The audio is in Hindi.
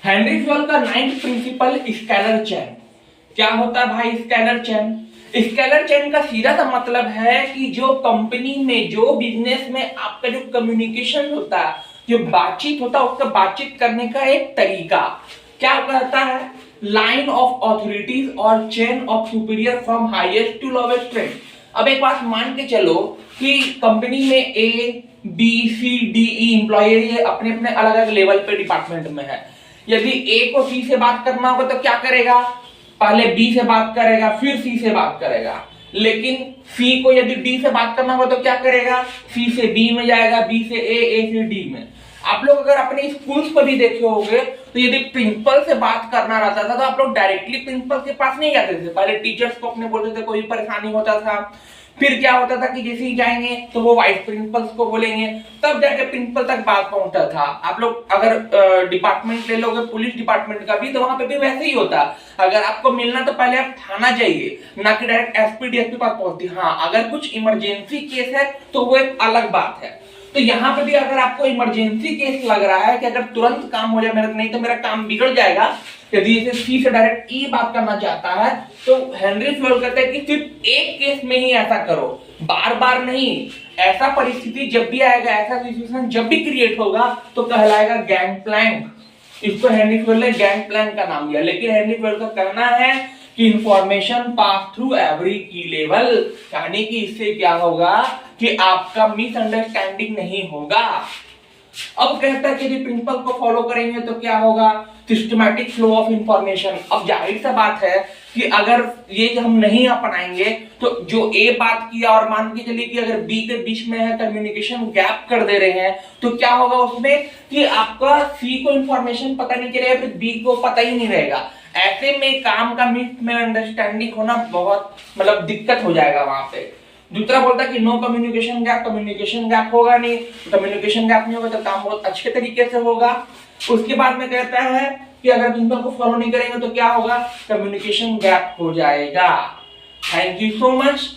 हेनरी फ्योल का 9th प्रिंसिपल स्केलर चेन। क्या होता है भाई स्केलर चेन? स्केलर चेन का सीधा सा मतलब है कि जो कंपनी में, जो बिजनेस में आपका जो कम्युनिकेशन होता है, जो बातचीत होता है, उसका बातचीत करने का एक तरीका क्या कहता है? लाइन ऑफ ऑथोरिटीज और chain of superior from highest to lowest rank. अब एक बात मान के चलो कि कंपनी में A B C D E employ अपने अपने अलग अलग लेवल पे डिपार्टमेंट में है। यदि ए को सी से बात करना होगा तो क्या करेगा? पहले बी से बात करेगा, फिर सी से बात करेगा। लेकिन सी को यदि डी से बात करना होगा तो क्या करेगा? सी से बी में जाएगा, बी से ए से डी में। आप लोग अगर अपने स्कूल्स पर भी देखे होंगे तो यदि प्रिंसिपल से बात करना रहता था तो आप लोग डायरेक्टली प्रिंसिपल के पास नहीं जाते थे, पहले टीचर्स को अपने बोलते थे, कोई परेशानी होता था। फिर क्या होता था कि जैसे ही जाएंगे तो वो वाइस प्रिंसिपल्स को बोलेंगे, तब जाके प्रिंसिपल तक बात पहुंचता था। आप लोग अगर डिपार्टमेंट ले लोगे, पुलिस डिपार्टमेंट का भी, तो वहां पे भी वैसे ही होता। अगर आपको मिलना तो पहले आप थाना जाइए, ना कि डायरेक्ट एसपी डीएसपी पास पहुंचती। हाँ, अगर कुछ इमरजेंसी केस है तो वो एक अलग बात है। तो यहाँ पे भी अगर आपको इमरजेंसी केस लग रहा है कि अगर तुरंत काम हो जाए मेरा, नहीं तो मेरा काम बिगड़ जाएगा, यदि इसे सी से डायरेक्ट ई बात करना चाहता है, तो हेनरी फ्योल कहते हैं कि सिर्फ एक केस में ही ऐसा करो, बार बार नहीं। ऐसा परिस्थिति जब भी आएगा, ऐसा सिचुएशन जब भी क्रिएट होगा तो कहलाएगा गैंग प्लैंक। इसको हेनरी फ्योल ने गैंग प्लैंक का नाम दिया। लेकिन हेनरी फ्योल का कहना है कि इंफॉर्मेशन पास थ्रू एवरी की लेवल, यानी कि इससे क्या होगा कि आपका मिसअंडरस्टैंडिंग नहीं होगा। अब कहता है कि यदि प्रिंसिपल को फॉलो करेंगे तो क्या होगा? Systematic flow of information. अब जाहिर सा बात है कि अगर ये हम नहीं अपनाएंगे तो जो ए बात किया और मान के चलिए कि अगर बी के बीच में है, कम्युनिकेशन गैप कर दे रहे हैं, तो क्या होगा उसमें कि आपका सी को इंफॉर्मेशन पता नहीं चलेगा, फिर बी को पता ही नहीं रहेगा। ऐसे में काम का मिस अंडरस्टैंडिंग होना बहुत मतलब दिक्कत हो जाएगा वहां पे। दूसरा बोलता है कि no communication gap, communication gap होगा नहीं, कम्युनिकेशन गैप नहीं होगा तो काम बहुत अच्छे तरीके से होगा। उसके बाद में कहता है कि अगर प्रिंसिपल को फॉलो नहीं करेंगे तो क्या होगा? कम्युनिकेशन गैप हो जाएगा। Thank you so much.